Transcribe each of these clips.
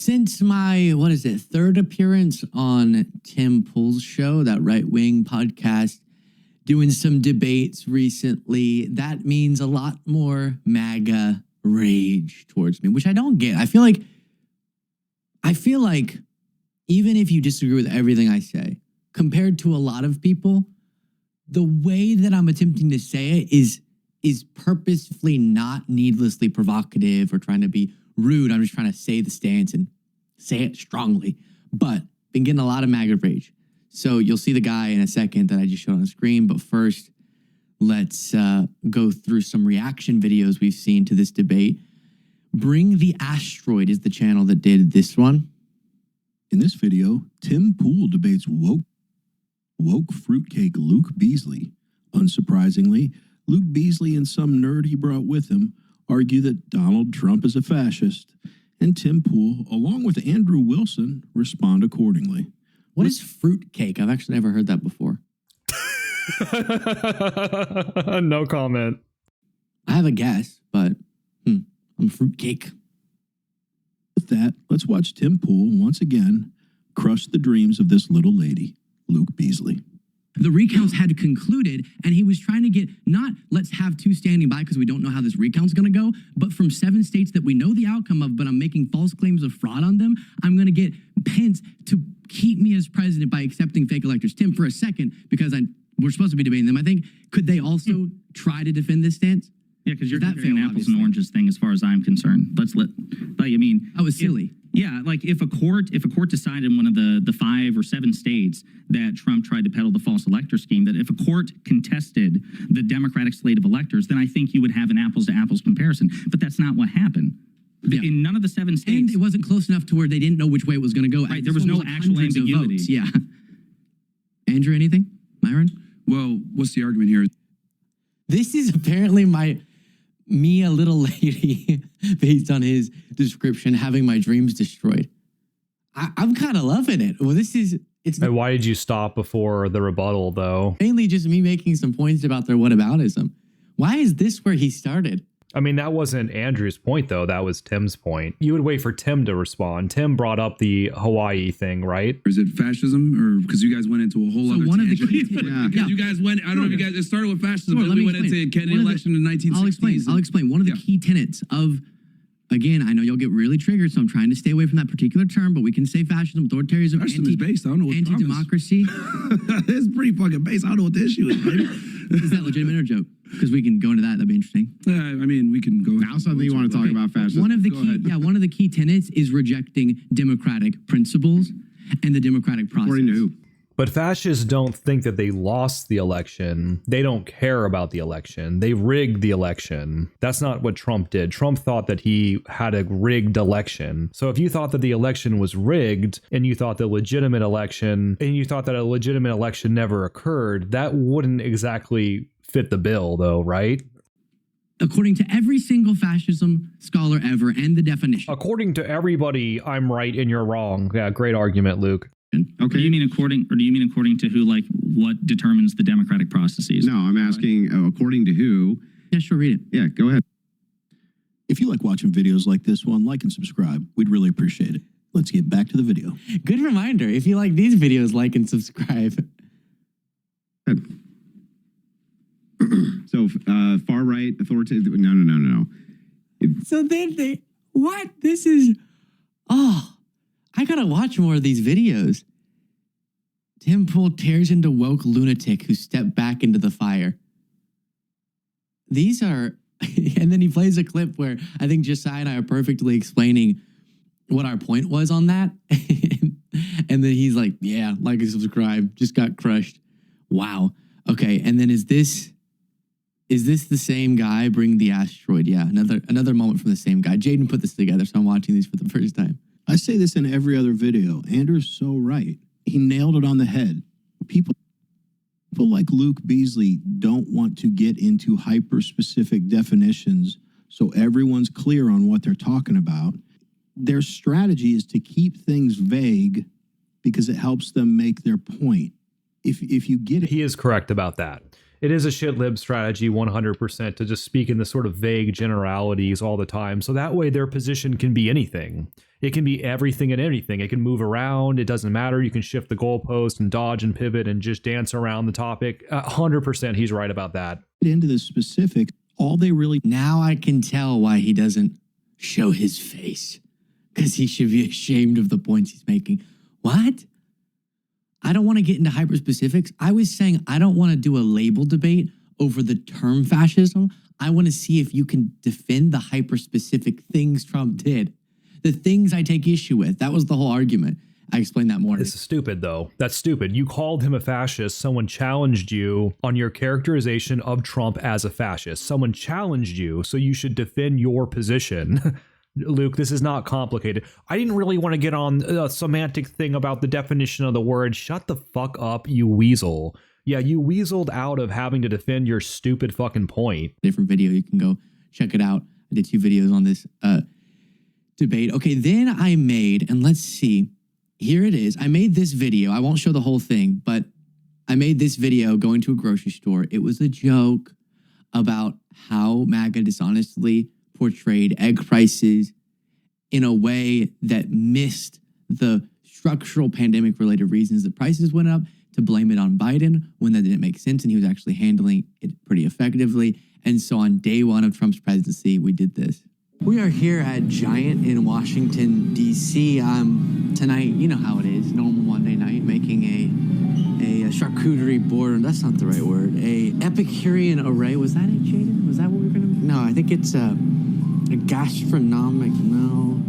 Since my, third appearance on Tim Pool's show, that right-wing podcast, doing some debates recently, that means a lot more MAGA rage towards me, which I don't get. I feel like even if you disagree with everything I say, compared to a lot of people, the way that I'm attempting to say it is purposefully not needlessly provocative or trying to be rude. I'm just trying to say the stance and say it strongly. But been getting a lot of MAGA rage. So you'll see the guy in a second that I just showed on the screen. But first, let's go through some reaction videos we've seen to this debate. Bring the Asteroid is the channel that did this one. In this video, Tim Pool debates woke fruitcake Luke Beasley. Unsurprisingly, Luke Beasley and some nerd he brought with him argue that Donald Trump is a fascist, and Tim Pool, along with Andrew Wilson, respond accordingly. What is fruitcake? I've actually never heard that before. No comment. I have a guess, but I'm fruitcake. With that, let's watch Tim Pool once again crush the dreams of this little lady, Luke Beasley. The recounts had concluded, and he was trying to get not let's have two standing by because we don't know how this recount's going to go, but from 7 states that we know the outcome of, but I'm making false claims of fraud on them, I'm going to get Pence to keep me as president by accepting fake electors. Tim, for a second, because we're supposed to be debating them, I think, could they also try to defend this stance? Yeah, because you're comparing an apples and oranges thing as far as I'm concerned. That was silly. Yeah, like if a court decided in one of the 5 or 7 states that Trump tried to peddle the false elector scheme, that if a court contested the Democratic slate of electors, then I think you would have an apples to apples comparison. But that's not what happened. Yeah. In none of the 7 states. And it wasn't close enough to where they didn't know which way it was going to go. Right, there was no actual ambiguity. Yeah. Andrew, anything? Myron? Well, what's the argument here? This is apparently me, a little lady, based on his description, having my dreams destroyed. I'm kind of loving it. Well, And why did you stop before the rebuttal, though? Mainly just me making some points about their whataboutism. Why is this where he started? I mean, that wasn't Andrew's point, though. That was Tim's point. You would wait for Tim to respond. Tim brought up the Hawaii thing, right? Or is it fascism? Or because you guys went into a whole other tangent. You guys went, I don't know if you guys, it started with fascism, but we went into Kennedy election in 1960s. I'll explain. One of the key tenets of, again, I know you'll get really triggered, so I'm trying to stay away from that particular term, but we can say fascism, authoritarianism, Is based. I don't know what anti-democracy. It's pretty fucking based. I don't know what the issue is, baby. Is that legitimate or a joke? Because we can go into that. That'd be interesting. I mean, we can go. Now something you want to talk about fascism. One of the key tenets is rejecting democratic principles and the democratic process. According to who? But fascists don't think that they lost the election. They don't care about the election. They rigged the election. That's not what Trump did. Trump thought that he had a rigged election. So if you thought that the election was rigged and you thought that a legitimate election never occurred, that wouldn't exactly fit the bill, though, right? According to every single fascism scholar ever and the definition. According to everybody, I'm right and you're wrong. Yeah, great argument, Luke. Okay. Do you mean according to who, like what determines the democratic processes? No, I'm asking according to who. Yeah, sure, read it. Yeah, go ahead. If you like watching videos like this one, like and subscribe. We'd really appreciate it. Let's get back to the video. Good reminder. If you like these videos, like and subscribe. So far right authoritative. No. So then what? This is, I gotta watch more of these videos. Tim Pool tears into woke lunatic who stepped back into the fire. These are, and then he plays a clip where I think Josiah and I are perfectly explaining what our point was on that. And then he's like, yeah, like and subscribe, just got crushed. Wow. Okay, and then is this the same guy? Bring the Asteroid. Yeah, another moment from the same guy. Jaden put this together, so I'm watching these for the first time. I say this in every other video. Andrew's so right. He nailed it on the head. People like Luke Beasley don't want to get into hyper-specific definitions so everyone's clear on what they're talking about. Their strategy is to keep things vague because it helps them make their point. If you get it. He is correct about that. It is a shit lib strategy 100% to just speak in the sort of vague generalities all the time. So that way their position can be anything. It can be everything and anything. It can move around. It doesn't matter. You can shift the goalpost and dodge and pivot and just dance around the topic. 100% he's right about that. Into the specifics, all they really Now I can tell why he doesn't show his face, because he should be ashamed of the points he's making. What? I don't want to get into hyper specifics. I was saying I don't want to do a label debate over the term fascism. I want to see if you can defend the hyper specific things Trump did, the things I take issue with. That was the whole argument. I explained that more. This is stupid, though. That's stupid. You called him a fascist. Someone challenged you on your characterization of Trump as a fascist. Someone challenged you, so you should defend your position. Luke, this is not complicated. I didn't really want to get on a semantic thing about the definition of the word. Shut the fuck up, you weasel. Yeah, you weaseled out of having to defend your stupid fucking point. Different video. You can go check it out. I did 2 videos on this debate. Okay, then I made, and let's see. Here it is. I made this video. I won't show the whole thing, but I made this video going to a grocery store. It was a joke about how MAGA dishonestly portrayed egg prices in a way that missed the structural pandemic-related reasons that prices went up, to blame it on Biden when that didn't make sense, and he was actually handling it pretty effectively. And so on day 1 of Trump's presidency, we did this. We are here at Giant in Washington, D.C. Tonight, you know how it is, normal Monday night, making a charcuterie board. That's not the right word. A Epicurean array. Was that it, Jaden? Was that what we were going to... No, I think it's a gastronomic... No...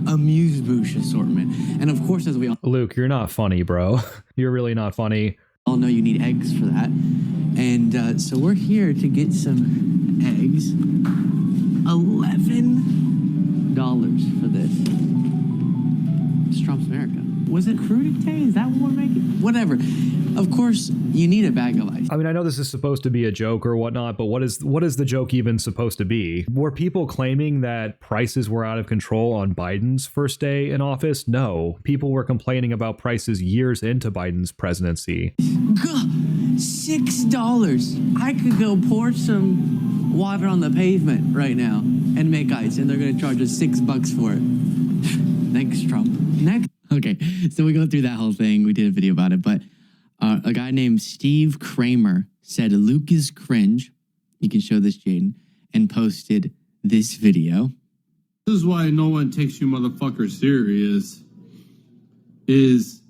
amuse-bouche assortment. And of course, as we all... Luke, you're not funny, bro. You're really not funny. All know, you need eggs for that. And so we're here to get some eggs. $11 for this. It's Trump's America. Was it crudité? Is that what we're making? Whatever. Of course, you need a bag of ice. I mean, I know this is supposed to be a joke or whatnot, but what is the joke even supposed to be? Were people claiming that prices were out of control on Biden's first day in office? No. People were complaining about prices years into Biden's presidency. $6. I could go pour some water on the pavement right now and make ice, and they're going to charge us $6 for it. Thanks, Trump. Next. Okay, so we go through that whole thing. We did a video about it, but a guy named Steve Kramer said Luke is cringe. You can show this, Jaden, and posted this video. This is why no one takes you motherfuckers serious, is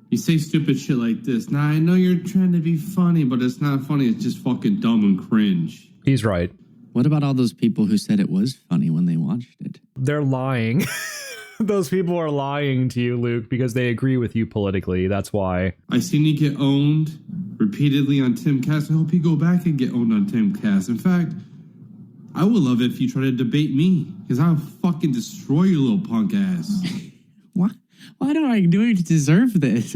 you say stupid shit like this. Now, I know you're trying to be funny, but it's not funny. It's just fucking dumb and cringe. He's right. What about all those people who said it was funny when they watched it? They're lying. Those people are lying to you, Luke, because they agree with you politically. That's why. I seen you get owned repeatedly on Timcast. I hope you go back and get owned on Timcast. In fact, I would love it if you try to debate me, because I'll fucking destroy your little punk ass. What? Why do I do it to deserve this?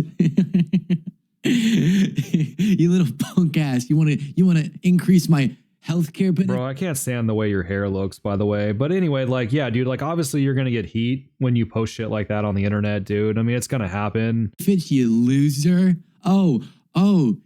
You little punk ass. You want to increase my healthcare benefits? Bro, I can't stand the way your hair looks, by the way. But anyway, like, yeah, dude, like, obviously you're going to get heat when you post shit like that on the internet, dude. I mean, it's going to happen. You loser. Oh,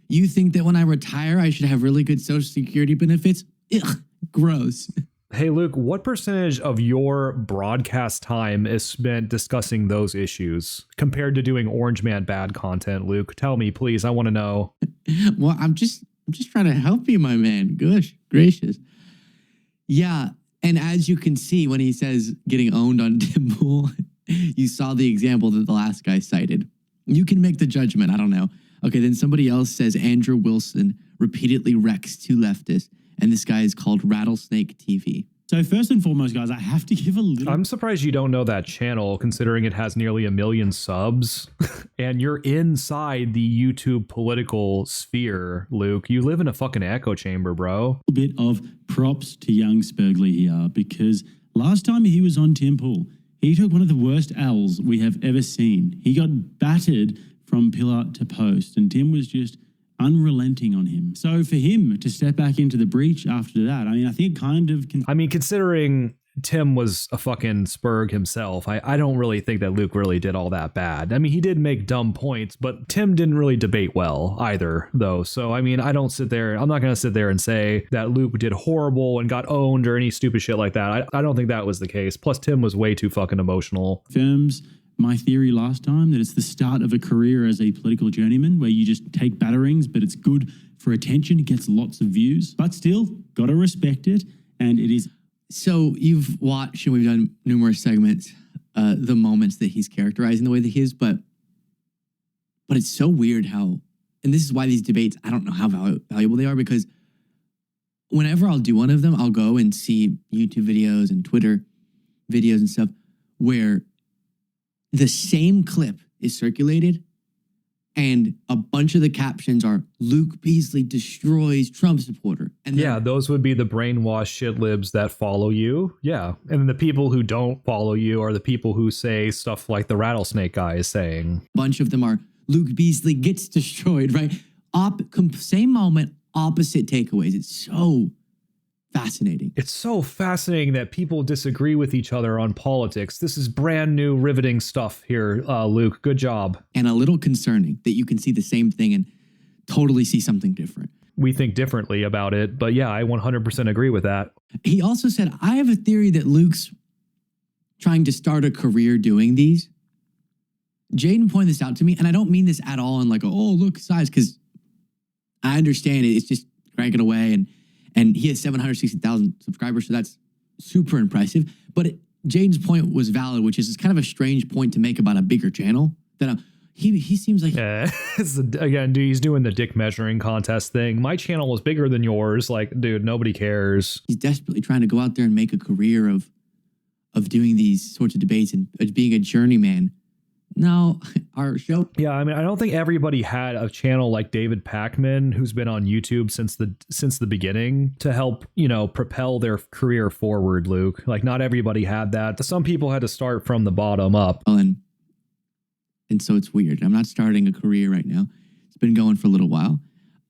you think that when I retire, I should have really good Social Security benefits? Ugh, gross. Hey, Luke, what percentage of your broadcast time is spent discussing those issues compared to doing Orange Man bad content, Luke? Tell me, please. I want to know. Well, I'm just trying to help you, my man. Gosh, gracious. Yeah, and as you can see, when he says getting owned on Dimple, you saw the example that the last guy cited. You can make the judgment. I don't know. Okay, then somebody else says Andrew Wilson repeatedly wrecks 2 leftists, and this guy is called Rattlesnake TV. So first and foremost, guys, I have to give a little... I'm surprised you don't know that channel, considering it has nearly 1 million subs. And you're inside the YouTube political sphere, Luke. You live in a fucking echo chamber, bro. A bit of props to young Spurgley here, because last time he was on Tim Pool, he took one of the worst L's we have ever seen. He got battered from pillar to post, and Tim was just unrelenting on him. So for him to step back into the breach after that, I mean, I think kind of... I mean, considering Tim was a fucking spurg himself. I don't really think that Luke really did all that bad. I mean, he did make dumb points, but Tim didn't really debate well either, though. So, I mean, I'm not going to sit there and say that Luke did horrible and got owned or any stupid shit like that. I don't think that was the case. Plus, Tim was way too fucking emotional. Firms my theory last time that it's the start of a career as a political journeyman where you just take batterings, but it's good for attention. It gets lots of views, but still got to respect it. And it is. So you've watched, and we've done numerous segments, the moments that he's characterizing the way that he is, but it's so weird how, and this is why these debates, I don't know how valuable they are, because whenever I'll do one of them, I'll go and see YouTube videos and Twitter videos and stuff where the same clip is circulated and a bunch of the captions are Luke Beasley destroys Trump supporter. And yeah, those would be the brainwashed shit libs that follow you. Yeah. And then the people who don't follow you are the people who say stuff like the rattlesnake guy is saying. A bunch of them are Luke Beasley gets destroyed, right? Same moment, opposite takeaways. It's so fascinating. It's so fascinating that people disagree with each other on politics. This is brand new, riveting stuff here, Luke. Good job. And a little concerning that you can see the same thing and totally see something different. We think differently about it, but yeah, I 100% agree with that. He also said, I have a theory that Luke's trying to start a career doing these. Jaden pointed this out to me, and I don't mean this at all in like, oh, look, size, because I understand it. It's just cranking away, and he has 760,000 subscribers, so that's super impressive. But Jaden's point was valid, which is it's kind of a strange point to make about a bigger channel. That he seems like... Again, dude, he's doing the dick measuring contest thing. My channel is bigger than yours. Like, dude, nobody cares. He's desperately trying to go out there and make a career of doing these sorts of debates and being a journeyman. No, our show. Yeah, I mean, I don't think everybody had a channel like David Pakman, who's been on YouTube since the beginning, to help, propel their career forward, Luke. Like, not everybody had that. Some people had to start from the bottom up. Well, and so it's weird. I'm not starting a career right now. It's been going for a little while.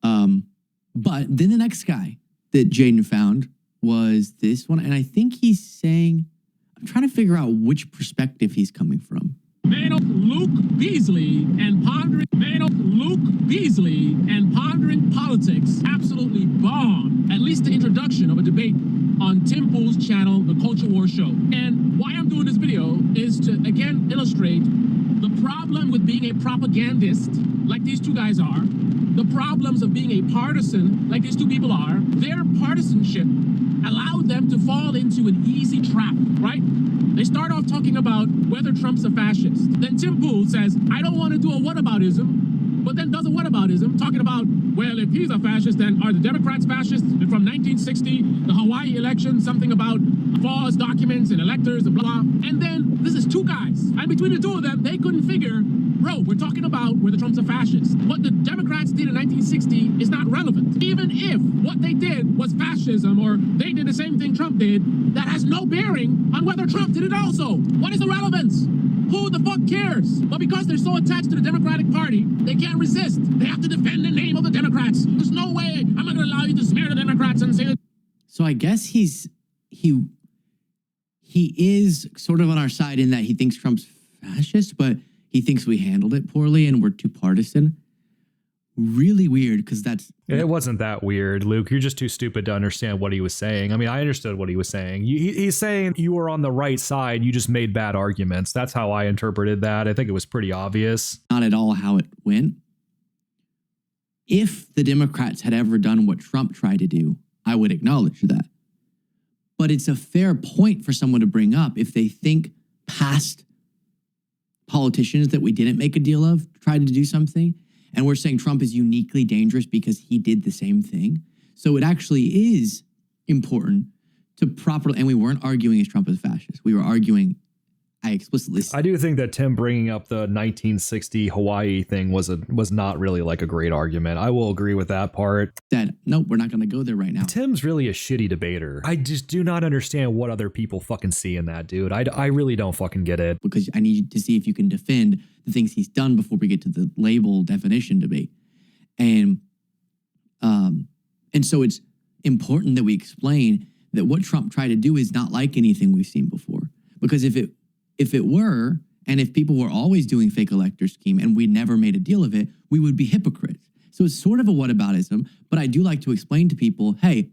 But then the next guy that Jaden found was this one. And I think he's saying, I'm trying to figure out which perspective he's coming from. Luke Beasley and pondering politics absolutely bomb. At least the introduction of a debate on Tim Pool's channel, The Culture War Show. And why I'm doing this video is to again illustrate the problem with being a propagandist like these two guys are, the problems of being a partisan like these two people are. Their partisanship allowed them to fall into an easy trap, right? They start off talking about whether Trump's a fascist. Then Tim Pool says, I don't want to do a whataboutism, but then does a whataboutism, talking about, well, if he's a fascist, then are the Democrats fascists? And from 1960, the Hawaii election, something about false documents and electors and blah. And then this is two guys. And between the two of them, they couldn't figure, bro, we're talking about whether Trump's a fascist. What the Democrats did in 1960 is not relevant. Even if what they did was fascism or they did the same thing Trump did, that has no bearing on whether Trump did it also. What is the relevance? Who the fuck cares? But because they're so attached to the Democratic Party, they can't resist. They have to defend the name of the Democrats. There's no way I'm not going to allow you to smear the Democrats and say that. So I guess he is sort of on our side in that he thinks Trump's fascist, but he thinks we handled it poorly and we're too partisan. Really weird, because it wasn't that weird, Luke. You're just too stupid to understand what he was saying. I mean, I understood what he was saying. He's saying you were on the right side. You just made bad arguments. That's how I interpreted that. I think it was pretty obvious. Not at all how it went. If the Democrats had ever done what Trump tried to do, I would acknowledge that. But it's a fair point for someone to bring up if they think past politicians that we didn't make a deal of tried to do something. And we're saying Trump is uniquely dangerous because he did the same thing. So it actually is important to properly, and we weren't arguing as Trump is fascist. We were arguing, I do think that Tim bringing up the 1960 Hawaii thing was not really like a great argument. I will agree with that part. Said, nope, we're not going to go there right now. Tim's really a shitty debater. I just do not understand what other people fucking see in that, dude. I really don't fucking get it. Because I need to see if you can defend the things he's done before we get to the label definition debate. And so it's important that we explain that what Trump tried to do is not like anything we've seen before. Because if it were, and if people were always doing fake elector scheme and we never made a deal of it, we would be hypocrites. So it's sort of a whataboutism, but I do like to explain to people, hey,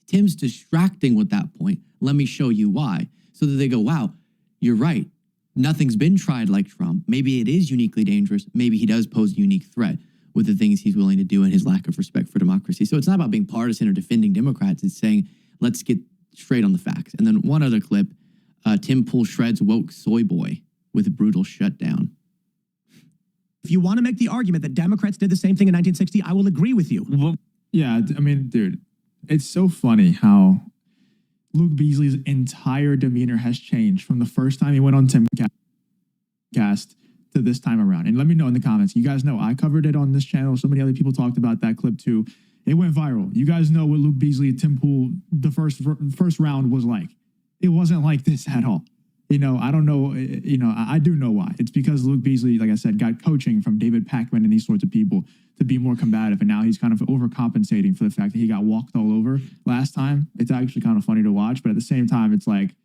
Tim's distracting with that point. Let me show you why. So that they go, wow, you're right. Nothing's been tried like Trump. Maybe it is uniquely dangerous. Maybe he does pose a unique threat with the things he's willing to do and his lack of respect for democracy. So it's not about being partisan or defending Democrats. It's saying, let's get straight on the facts. And then one other clip, Tim Pool shreds woke soy boy with a brutal shutdown. If you want to make the argument that Democrats did the same thing in 1960, I will agree with you. Well, yeah, I mean, dude, it's so funny how Luke Beasley's entire demeanor has changed from the first time he went on Timcast to this time around. And let me know in the comments. You guys know I covered it on this channel. So many other people talked about that clip too. It went viral. You guys know what Luke Beasley and Tim Pool, the first round was like. It wasn't like this at all. You know, I don't know, you know, I do know why. It's because Luke Beasley, like I said, got coaching from David Pakman and these sorts of people to be more combative. And now he's kind of overcompensating for the fact that he got walked all over last time. It's actually kind of funny to watch. But at the same time, it's like,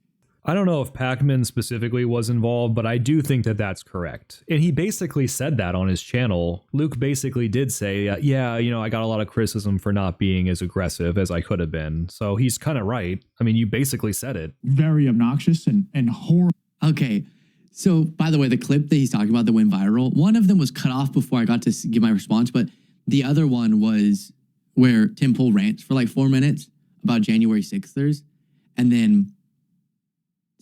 I don't know if Pakman specifically was involved, but I do think that that's correct. And he basically said that on his channel. Luke basically did say, yeah, you know, I got a lot of criticism for not being as aggressive as I could have been. So he's kind of right. I mean, you basically said it. Very obnoxious and horrible. Okay. So, by the way, the clip that he's talking about that went viral, one of them was cut off before I got to give my response, but the other one was where Tim Pool rants for like 4 minutes about January 6thers and then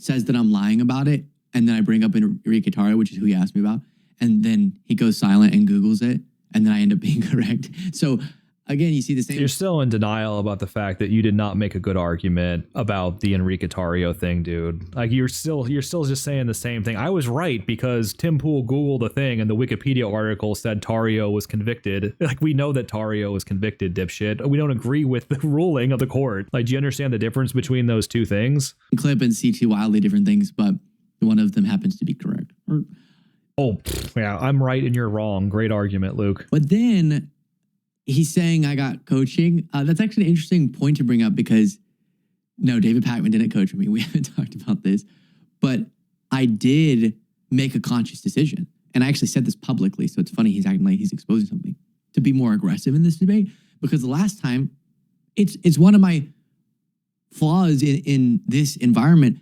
says that I'm lying about it. And then I bring up Enrique Tarrio, which is who he asked me about. And then he goes silent and Googles it. And then I end up being correct. So again, you see the same. You're still in denial about the fact that you did not make a good argument about the Enrique Tarrio thing, dude. Like you're still just saying the same thing. I was right because Tim Pool Googled the thing and the Wikipedia article said Tarrio was convicted. Like we know that Tarrio was convicted, dipshit. We don't agree with the ruling of the court. Like, do you understand the difference between those two things? Clip and see two wildly different things, but one of them happens to be correct. Yeah, I'm right and you're wrong. Great argument, Luke. But then he's saying I got coaching. That's actually an interesting point to bring up because no, David Pakman didn't coach me. We haven't talked about this, but I did make a conscious decision. And I actually said this publicly. So it's funny he's acting like he's exposing something to be more aggressive in this debate because the last time it's one of my flaws in this environment.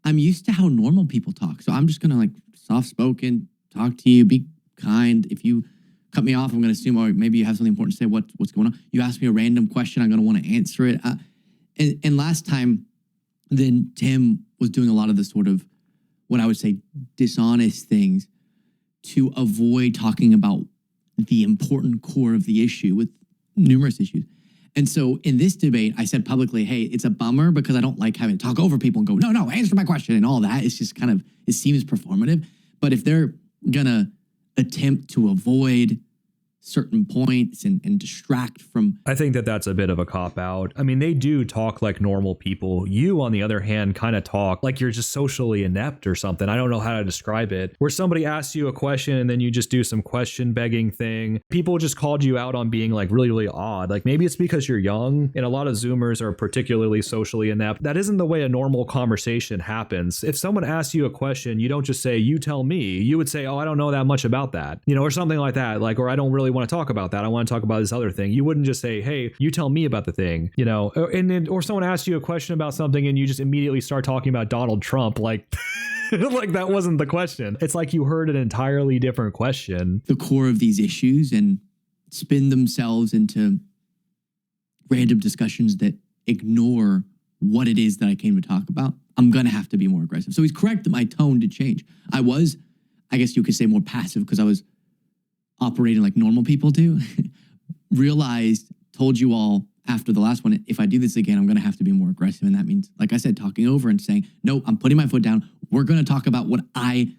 I'm used to how normal people talk. So I'm just going to like soft spoken, talk to you, be kind. If you cut me off, I'm going to assume, or maybe you have something important to say. What's going on? You ask me a random question, I'm going to want to answer it. And last time, then Tim was doing a lot of the sort of what I would say dishonest things to avoid talking about the important core of the issue with numerous issues. And so in this debate, I said publicly, hey, it's a bummer because I don't like having to talk over people and go, no, answer my question and all that. It's just kind of, it seems performative. But if they're going to attempt to avoid certain points and distract from. I think that that's a bit of a cop-out. I mean, they do talk like normal people. You, on the other hand, kind of talk like you're just socially inept or something. I don't know how to describe it. Where somebody asks you a question and then you just do some question begging thing. People just called you out on being like really, really odd. Like maybe it's because you're young and a lot of Zoomers are particularly socially inept. That isn't the way a normal conversation happens. If someone asks you a question, you don't just say, you tell me. You would say, oh, I don't know that much about that, you know, or something like that. Like, or I don't really want to talk about that. I want to talk about this other thing. You wouldn't just say, hey, you tell me about the thing, you know, or someone asks you a question about something and you just immediately start talking about Donald Trump. Like, like that wasn't the question. It's like you heard an entirely different question. The core of these issues and spin themselves into random discussions that ignore what it is that I came to talk about. I'm going to have to be more aggressive. So he's correct that my tone did change. I was, I guess you could say, more passive because I was operating like normal people do. Realized, told you all after the last one, if I do this again, I'm going to have to be more aggressive. And that means, like I said, talking over and saying, no, I'm putting my foot down. We're going to talk about what I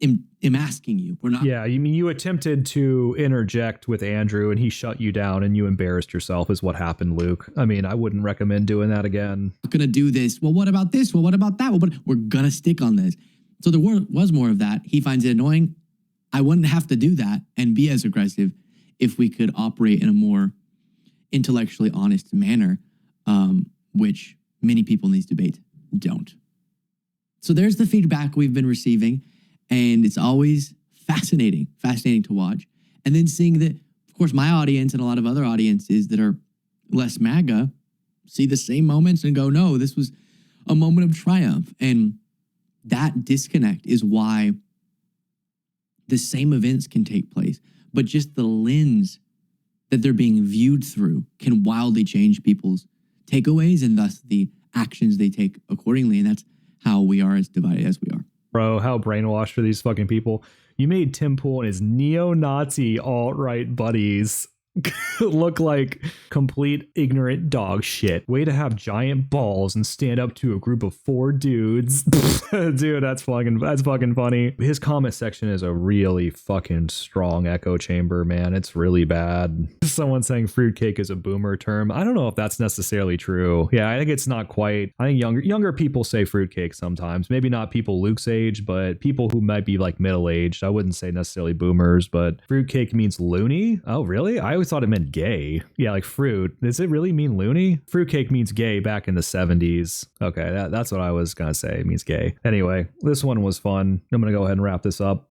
am asking you. We're not. Yeah, you mean you attempted to interject with Andrew and he shut you down and you embarrassed yourself is what happened, Luke. I mean, I wouldn't recommend doing that again. I'm going to do this. Well, what about this? Well, what about that? Well, but we're going to stick on this. So there was more of that. He finds it annoying. I wouldn't have to do that and be as aggressive if we could operate in a more intellectually honest manner, which many people in these debates don't. So there's the feedback we've been receiving, and it's always fascinating to watch. And then seeing that, of course, my audience and a lot of other audiences that are less MAGA see the same moments and go, no, this was a moment of triumph. And that disconnect is why the same events can take place, but just the lens that they're being viewed through can wildly change people's takeaways and thus the actions they take accordingly. And that's how we are as divided as we are. Bro, how brainwashed are these fucking people? You made Tim Pool and his neo-Nazi alt-right buddies look like complete ignorant dog shit. Way to have giant balls and stand up to a group of 4 dudes. Dude, that's fucking funny. His comment section is a really fucking strong echo chamber, man. It's really bad. Someone saying fruitcake is a boomer term. I don't know if that's necessarily true. Yeah, I think it's not quite. I think younger people say fruitcake sometimes. Maybe not people Luke's age, but people who might be like middle-aged. I wouldn't say necessarily boomers, but fruitcake means loony. Oh, really? I always thought it meant gay. Yeah, like fruit. Does it really mean loony? Fruitcake means gay back in the 70s. Okay, that's what I was gonna say. It means gay. Anyway, this one was fun. I'm gonna go ahead and wrap this up.